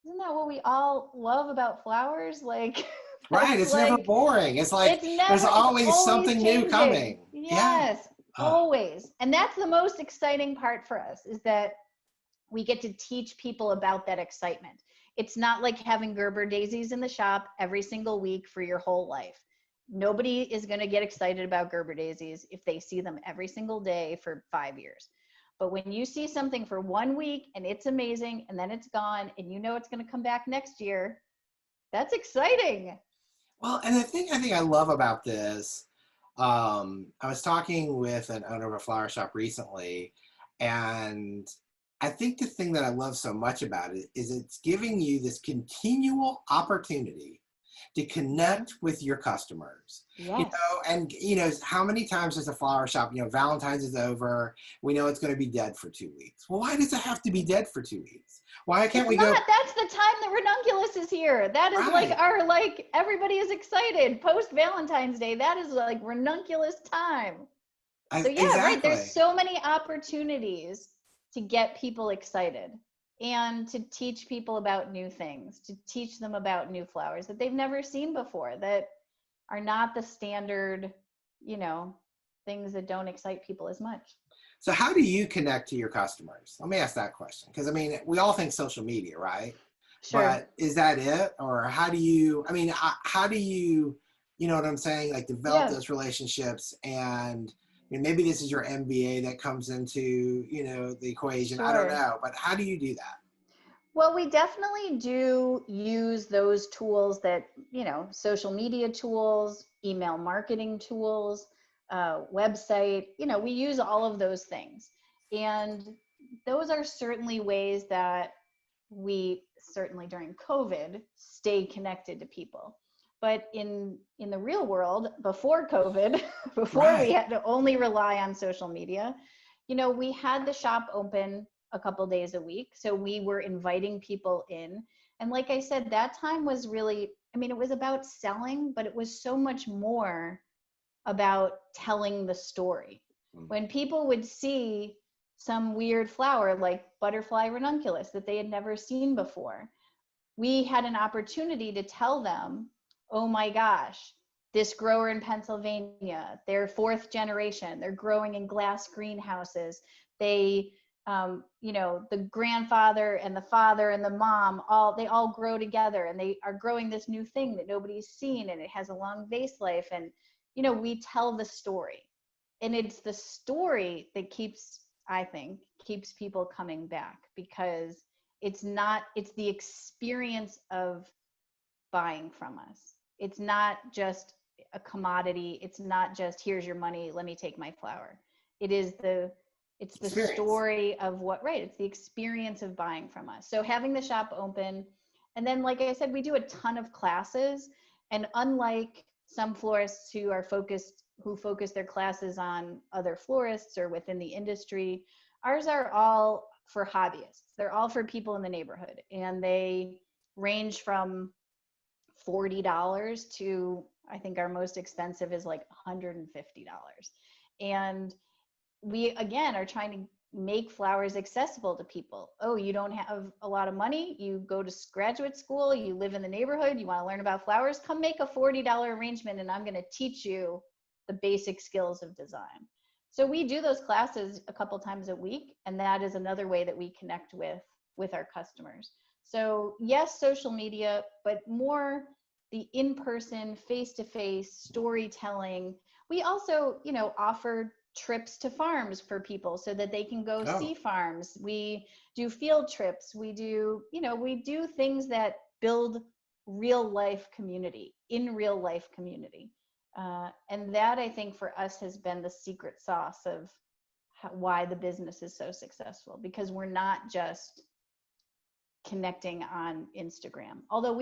what we all love about flowers? Like, it's like, never boring. It's like there's always something new coming. Yes. Oh, always. And that's the most exciting part for us, is that we get to teach people about that excitement. It's not like having Gerber daisies in the shop every single week for your whole life. Nobody is going to get excited about Gerber daisies if they see them every single day for 5 years. But when you see something for 1 week and it's amazing and then it's gone and you know it's going to come back next year, that's exciting. well, and the thing I love about this, I was talking with an owner of a flower shop recently, and I think the thing that I love so much about it is it's giving you this continual opportunity to connect with your customers. Yes. And how many times does a flower shop, Valentine's is over, we know it's going to be dead for 2 weeks. Well, why does it have to be dead for 2 weeks? Why can't It's we go? not. That's the time that ranunculus is here. That is Right. everybody is excited. Post Valentine's Day, that is like ranunculus time. So yeah, right. There's Exactly. so many opportunities to get people excited and to teach people about new things, to teach them about new flowers that they've never seen before, that are not the standard, you know, things that don't excite people as much. So how do you connect to your customers? Let me ask that question. Because I mean, we all think social media, right? Sure. But is that it? Or how do you, how do you, you know what I'm saying? Like develop Yeah. those relationships, and maybe this is your MBA that comes into, the equation. I don't Sure. know. But how do you do that? Well, we definitely do use those tools that, social media tools, email marketing tools, website, we use all of those things. And those are certainly ways that we, certainly during COVID, stay connected to people. But in the real world, before COVID, before we Right. had to only rely on social media, we had the shop open a couple days a week. So we were inviting people in. And like I said, that time was really, it was about selling, but it was so much more about telling the story. Mm. When people would see some weird flower like butterfly ranunculus that they had never seen before, we had an opportunity to tell them, oh my gosh, this grower in Pennsylvania, they're fourth generation, they're growing in glass greenhouses. They, the grandfather and the father and the mom, they all grow together, and they are growing this new thing that nobody's seen, and it has a long vase life. And, we tell the story. And it's the story that I think, keeps people coming back, because it's the experience of buying from us. It's not just a commodity. It's not just, here's your money, let me take my flower. It's the Experience. story of right, it's the experience of buying from us. So having the shop open, and then like I said, we do a ton of classes. And unlike some florists who focus their classes on other florists or within the industry, ours are all for hobbyists. They're all for people in the neighborhood, and they range from $40 to, I think our most expensive is like $150. And we, again, are trying to make flowers accessible to people. Oh, you don't have a lot of money, you go to graduate school, you live in the neighborhood, you want to learn about flowers, come make a $40 arrangement and I'm going to teach you the basic skills of design. So we do those classes a couple times a week, and that is another way that we connect with our customers. So yes, social media, but more the in-person, face-to-face storytelling. We also, offer trips to farms for people so that they can go Oh, see farms. We do field trips. We do things that build real life community, in real life community. And that, I think, for us has been the secret sauce of why the business is so successful, because we're not just connecting on Instagram. Although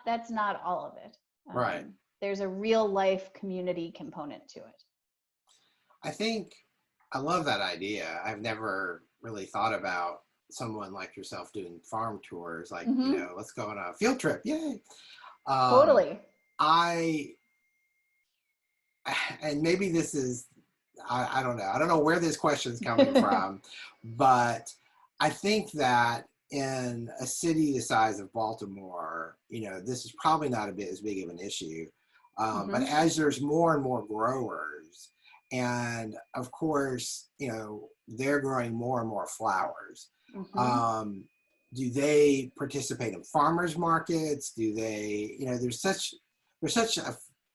that's not all of it. right. There's a real life community component to it. I think I love that idea. I've never really thought about someone like yourself doing farm tours, like, Mm-hmm. let's go on a field trip. Yay. Um, Totally. I, and maybe this is, I don't know. I don't know where this question is coming from, but I think that in a city the size of Baltimore, this is probably not as big of an issue. But Mm-hmm. as there's more and more growers, and of course, they're growing more and more flowers. Mm-hmm. Do they participate in farmers markets? Do they, there's such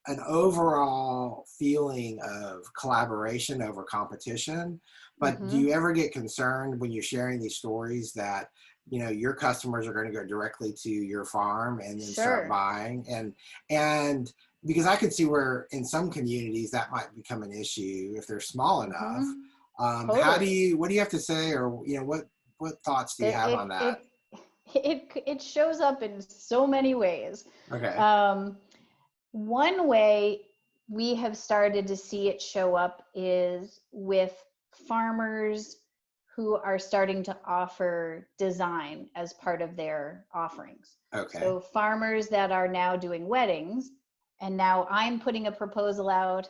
an overall feeling of collaboration over competition. But do Mm-hmm. you ever get concerned when you're sharing these stories that, your customers are going to go directly to your farm and then start Sure. buying? And because I could see where in some communities that might become an issue if they're small enough. Mm-hmm. How Totally. what do you have to say, or what thoughts do you It have it on that? it it shows up in so many ways. Okay. Um, One way we have started to see it show up is with farmers who are starting to offer design as part of their offerings. Okay. So farmers that are now doing weddings, and now I'm putting a proposal out,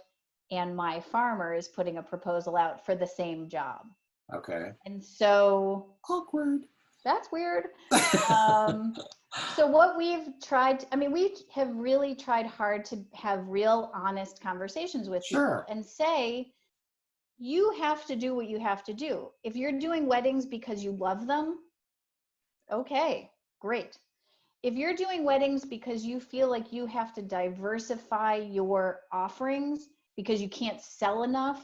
and my farmer is putting a proposal out for the same job. Okay. And so Awkward. that's weird. Um, so what we've tried, I mean, we have really tried hard to have real honest conversations with people Sure. and say, you have to do what you have to do. If you're doing weddings because you love them, okay, great. If you're doing weddings because you feel like you have to diversify your offerings because you can't sell enough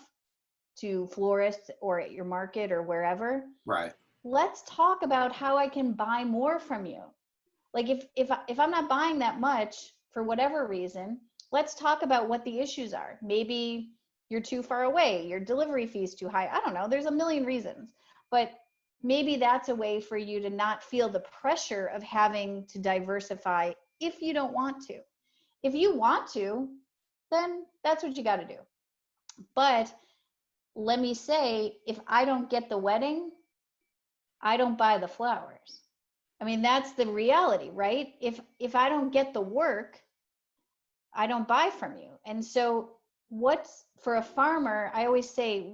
to florists or at your market or wherever, Right. let's talk about how I can buy more from you. Like if I'm not buying that much for whatever reason, let's talk about what the issues are. Maybe you're too far away, your delivery fee is too high. I don't know. There's a million reasons. But maybe that's a way for you to not feel the pressure of having to diversify if you don't want to. If you want to, then that's what you got to do. But let me say, if I don't get the wedding, I don't buy the flowers. I mean, that's the reality, right? If I don't get the work, I don't buy from you. And so what's for a farmer, I always say,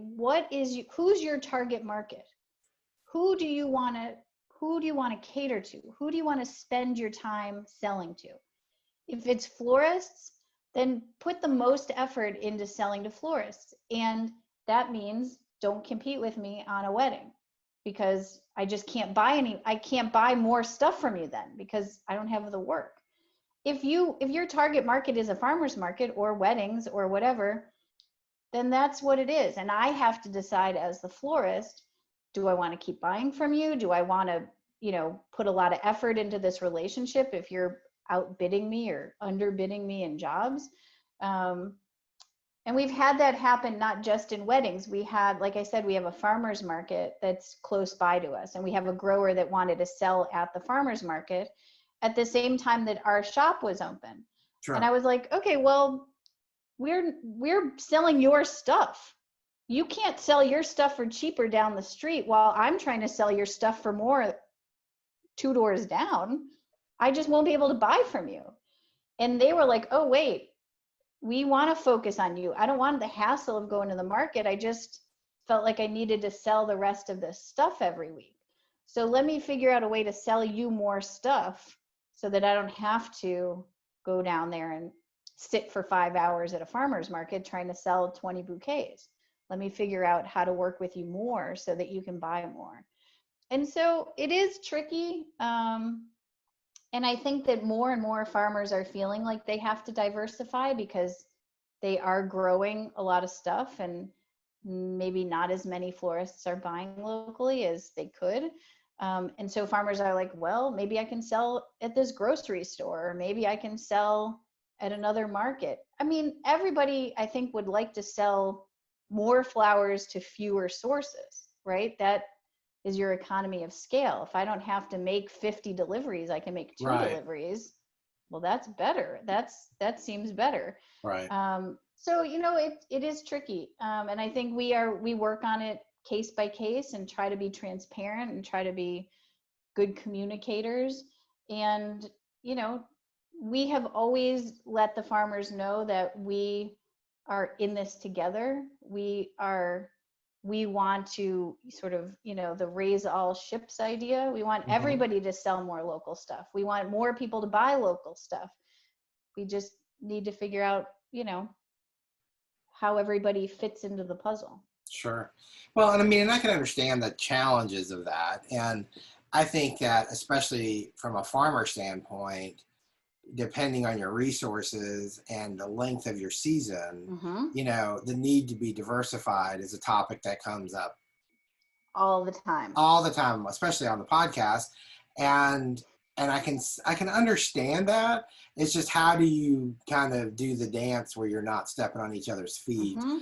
who's your target market? Who do you want to cater to? Who do you want to spend your time selling to? If it's florists, then put the most effort into selling to florists. And that means don't compete with me on a wedding because I can't buy more stuff from you then because I don't have the work. If your target market is a farmer's market or weddings or whatever, then that's what it is. And I have to decide as the florist, do I want to keep buying from you? Do I want to, put a lot of effort into this relationship if you're outbidding me or underbidding me in jobs? Um, and we've had that happen not just in weddings. We had, like I said, we have a farmer's market that's close by to us, and we have a grower that wanted to sell at the farmer's market at the same time that our shop was open. And I Sure. was like, okay, well, we're selling your stuff. You can't sell your stuff for cheaper down the street while I'm trying to sell your stuff for more two doors down. I just won't be able to buy from you. And they were like, oh, wait, we want to focus on you. I don't want the hassle of going to the market. I just felt like I needed to sell the rest of this stuff every week. So let me figure out a way to sell you more stuff so that I don't have to go down there and sit for 5 hours at a farmer's market trying to sell 20 bouquets. Let me figure out how to work with you more so that you can buy more. And so it is tricky. And I think that more and more farmers are feeling like they have to diversify because they are growing a lot of stuff and maybe not as many florists are buying locally as they could. And so farmers are like, well, maybe I can sell at this grocery store, or maybe I can sell at another market. I mean, everybody, I think, would like to sell more flowers to fewer sources, right? That is your economy of scale. If I don't have to make 50 deliveries, I can make two Right. deliveries. Well, that's better. That seems better. Right. So it is tricky, and I think we work on it case by case and try to be transparent and try to be good communicators. And you know, we have always let the farmers know that we are in this together. We want to sort of, the raise all ships idea. We want Hmm. everybody to sell more local stuff. We want more people to buy local stuff. We just need to figure out, how everybody fits into the puzzle. Sure. Well, and I mean, and I can understand the challenges of that. And I think that, especially from a farmer standpoint, depending on your resources and the length of your season, Mm-hmm. the need to be diversified is a topic that comes up All the time. all the time, especially on the podcast. And I can understand that. It's just, how do you kind of do the dance where you're not stepping on each other's feet? Mm-hmm.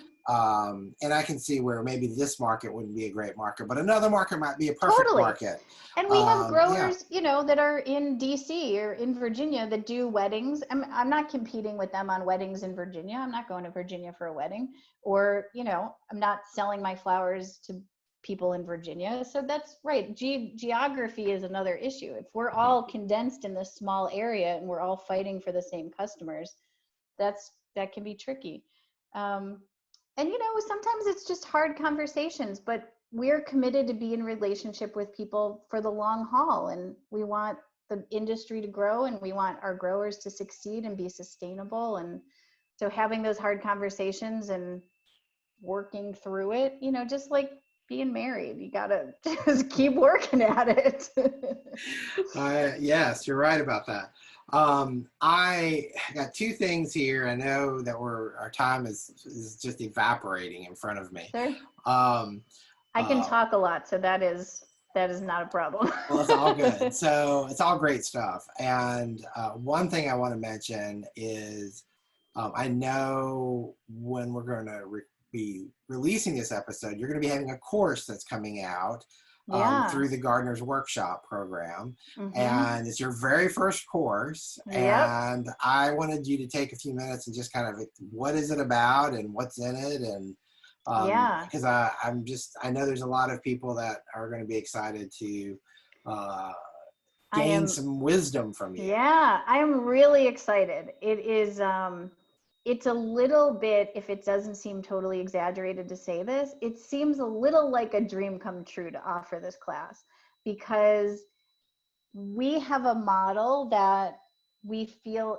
And I can see where maybe this market wouldn't be a great market, but another market might be a perfect Totally. market. And we have Yeah. growers, that are in DC or in Virginia that do weddings. I'm not competing with them on weddings in Virginia. I'm not going to Virginia for a wedding, or, I'm not selling my flowers to people in Virginia. So that's right. Geography is another issue. If we're all condensed in this small area and we're all fighting for the same customers, that can be tricky. And sometimes it's just hard conversations, but we're committed to be in relationship with people for the long haul, and we want the industry to grow, and we want our growers to succeed and be sustainable. And so having those hard conversations and working through it, just like being married, you gotta just keep working at it. Yes, you're right about that. I got two things here. I know that our time is just evaporating in front of me. Sure. Um, I can talk a lot, so that is not a problem. well, it's all good. So it's all great stuff. And one thing I want to mention is, I know when we're going to be releasing this episode, you're going to be having a course that's coming out Yeah. through the Gardener's Workshop program. Mm-hmm. And it's your very first course. Yep. And I wanted you to take a few minutes and just kind of, what is it about and what's in it? And yeah, because I know there's a lot of people that are going to be excited to gain some wisdom from you. Yeah, I am really excited. It is, it's a little bit, if it doesn't seem totally exaggerated to say this, it seems a little like a dream come true to offer this class, because we have a model that we feel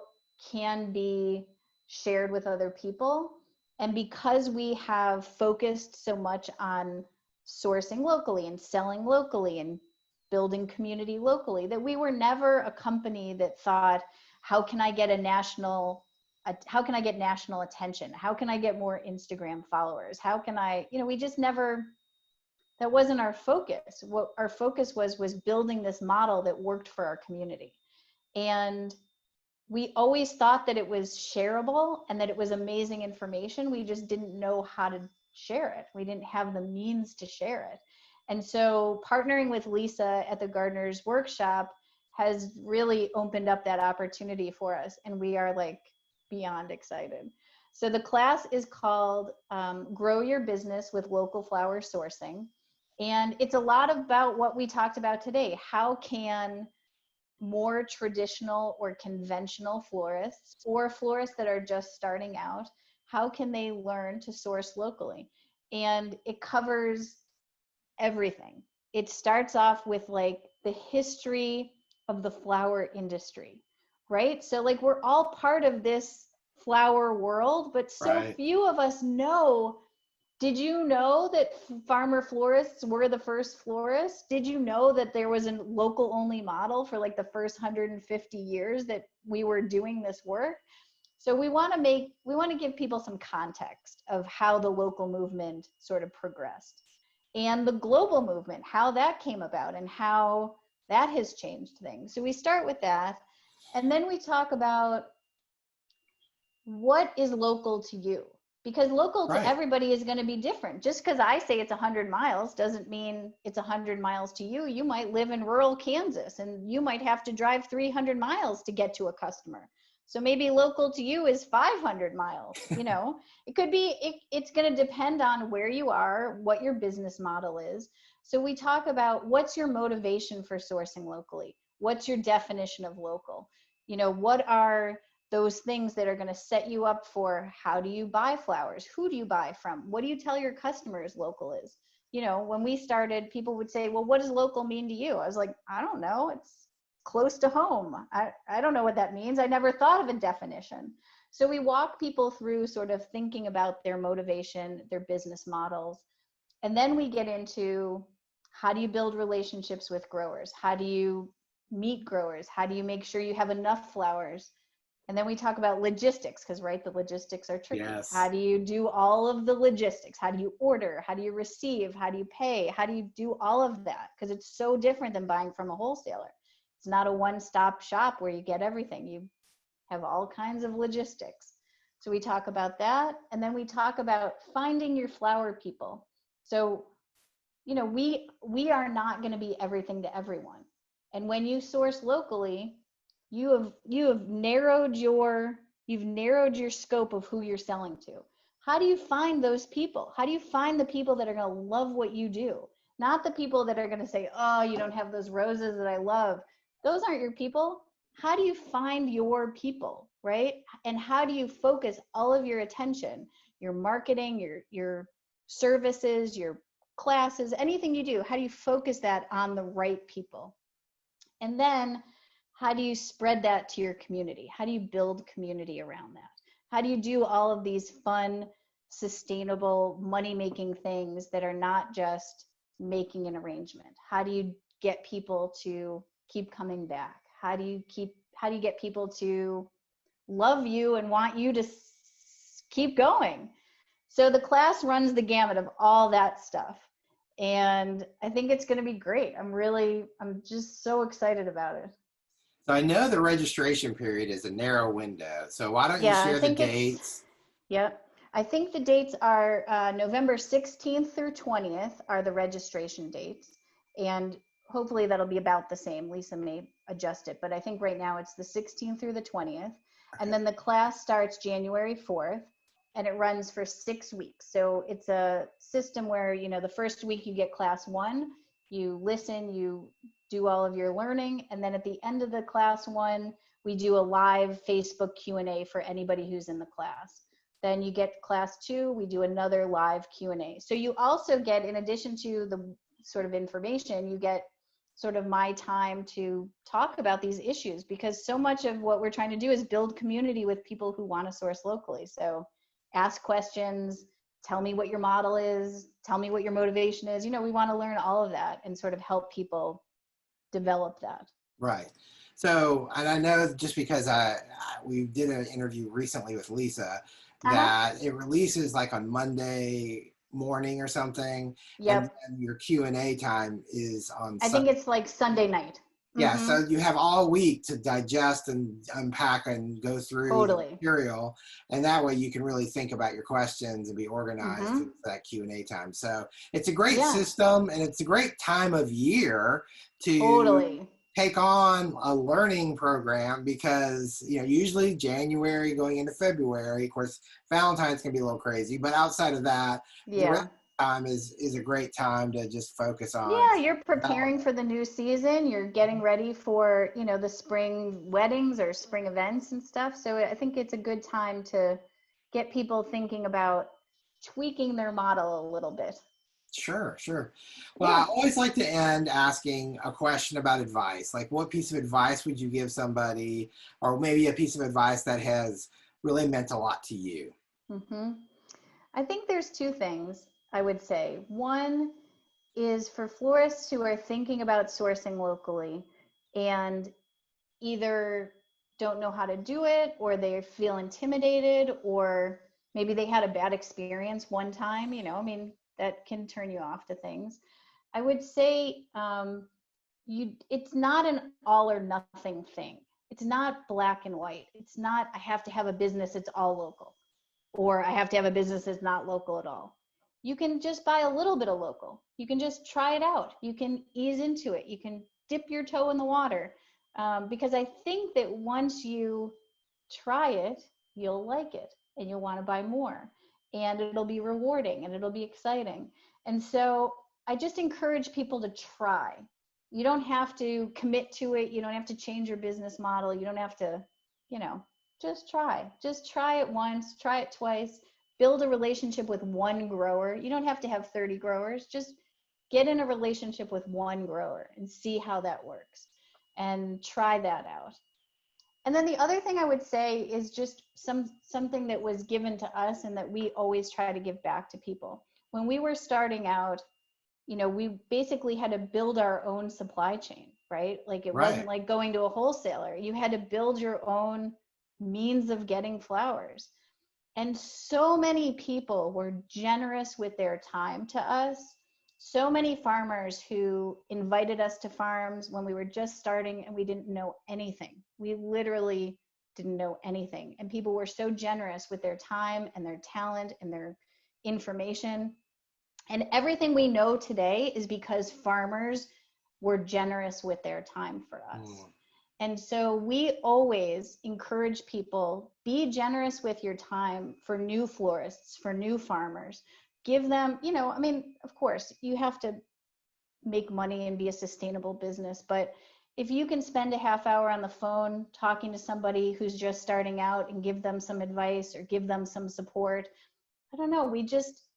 can be shared with other people. And because we have focused so much on sourcing locally and selling locally and building community locally, that we were never a company that thought, how can I get national attention? How can I get more Instagram followers? How can I, we just never, that wasn't our focus. What our focus was building this model that worked for our community. And we always thought that it was shareable and that it was amazing information. We just didn't know how to share it. We didn't have the means to share it. And so partnering with Lisa at the Gardener's Workshop has really opened up that opportunity for us. And we are beyond excited. So the class is called Grow Your Business with Local Flower Sourcing. And it's a lot about what we talked about today. How can more traditional or conventional florists, or florists that are just starting out, how can they learn to source locally? And it covers everything. It starts off with the history of the flower industry, right? So we're all part of this flower world, but so few of us know. Did you know that farmer florists were the first florists? Did you know that there was a local only model for the first 150 years that we were doing this work? So we want to give people some context of how the local movement sort of progressed, and the global movement, how that came about and how that has changed things. So we start with that, and then we talk about what is local to you. Because local to everybody is going to be different. Just because I say it's 100 miles doesn't mean it's 100 miles to you. You might live in rural Kansas and you might have to drive 300 miles to get to a customer. So maybe local to you is 500 miles. It could be, it's going to depend on where you are, what your business model is. So we talk about, what's your motivation for sourcing locally? What's your definition of local? What are those things that are going to set you up for, how do you buy flowers? Who do you buy from? What do you tell your customers local is? When we started, people would say, well, what does local mean to you? I was like, I don't know. It's close to home. I don't know what that means. I never thought of a definition. So we walk people through sort of thinking about their motivation, their business models. And then we get into how do you build relationships with growers? How do you meet growers? How do you make sure you have enough flowers? And then we talk about logistics, because, right, the logistics are tricky. Yes. How do you do all of the logistics? How do you order? How do you receive? How do you pay? How do you do all of that? Because it's so different than buying from a wholesaler. It's not a one-stop shop where you get everything. You have all kinds of logistics. So we talk about that. And then we talk about finding your flower people. So, you know, we are not going to be everything to everyone. And when you source locally, you've narrowed your scope of who you're selling to. How do you find those people? How do you find the people that are going to love what you do? Not the people that are going to say, "Oh, you don't have those roses that I love." Those aren't your people. How do you find your people, right? And how do you focus all of your attention, your marketing, your services, your classes, anything you do, how do you focus that on the right people? And then how do you spread that to your community? How do you build community around that? How do you do all of these fun, sustainable, money-making things that are not just making an arrangement? How do you get people to keep coming back? How do you get people to love you and want you to keep going? So the class runs the gamut of all that stuff. And I think it's going to be great. I'm just so excited about it. So I know the registration period is a narrow window. So why don't you Yeah, I share the think it's, dates? yeah. I think the dates are November 16th through 20th are the registration dates. And hopefully that'll be about the same. Lisa may adjust it, but I think right now it's the 16th through the 20th. And Okay. then the class starts January 4th and it runs for 6 weeks. So it's a system where, you know, the first week you get class one, you listen, you do all of your learning. And then at the end of the class one, we do a live Facebook Q&A for anybody who's in the class. Then you get class two, we do another live Q&A. So you also get, in addition to the sort of information, you get sort of my time to talk about these issues, because so much of what we're trying to do is build community with people who want to source locally. So ask questions, tell me what your model is, tell me what your motivation is. You know, we want to learn all of that and sort of help people develop that. Right. So, and I know just because we did an interview recently with Lisa Uh-huh. that it releases like on Monday morning or something, and Yep. then your Q&A time is on I think Sunday. it's like Sunday night. Yeah, Mm-hmm. so you have all week to digest and unpack and go through the Totally. material, and that way you can really think about your questions and be organized Mm-hmm. into that Q&A time. So it's a great Yeah, system, and it's a great time of year to totally. take on a learning program because, you know, usually January going into February, of course, Valentine's can be a little crazy, but outside of that, the rest Yeah. of the time is a great time to just focus on Yeah, you're preparing development. for the new season. You're getting ready for, you know, the spring weddings or spring events and stuff. So I think it's a good time to get people thinking about tweaking their model a little bit. Sure, sure. Well, I Yeah. always like to end asking a question about advice. Like, what piece of advice would you give somebody, or maybe a piece of advice that has really meant a lot to you? hmm I think there's two things I would say. One is for florists who are thinking about sourcing locally and either don't know how to do it, or they feel intimidated, or maybe they had a bad experience one time, you know, I mean, that can turn you off to things. I would say it's not an all or nothing thing. It's not black and white. It's not, I have to have a business, it's all local, or I have to have a business that's not local at all. You can just buy a little bit of local. You can just try it out. You can ease into it. You can dip your toe in the water. Because I think that once you try it, you'll like it and you'll want to buy more. And it'll be rewarding and it'll be exciting. And so I just encourage people to try. You don't have to commit to it. You don't have to change your business model. You don't have to, you know, just try. Just try it once, try it twice, build a relationship with one grower. You don't have to have 30 growers. Just get in a relationship with one grower and see how that works and try that out. And then the other thing I would say is just something that was given to us and that we always try to give back to people. When we were starting out, we basically had to build our own supply chain, right? Like it wasn't Right. like going to a wholesaler. You had to build your own means of getting flowers. And so many people were generous with their time to us. So many farmers who invited us to farms when we were just starting and we didn't know anything. We literally didn't know anything. And people were so generous with their time and their talent and their information. And everything we know today is because farmers were generous with their time for us. Mm. And so we always encourage people, be generous with your time for new florists, for new farmers. Give them, of course, you have to make money and be a sustainable business, but if you can spend a half hour on the phone talking to somebody who's just starting out and give them some advice or give them some support, I don't know,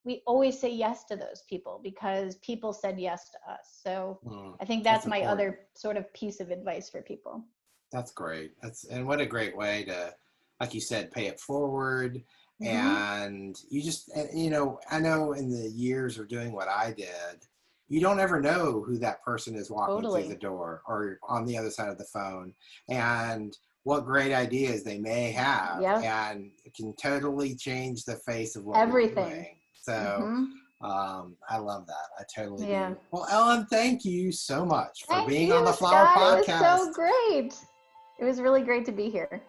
we always say yes to those people because people said yes to us. So Mm. I think That's that's my important. other sort of piece of advice for people. That's great. And what a great way to, like you said, pay it forward. Mm-hmm. And you just, I know in the years of doing what I did, you don't ever know who that person is walking through the Totally. door or on the other side of the phone, and what great ideas they may have, Yep. and it can totally change the face of what you're Everything. doing. So Mm-hmm. I love that. I totally Yeah. do. Well, Ellen, thank you so much for Thank being on you, the Flower Scott. It was Podcast. so great. It was really great to be here.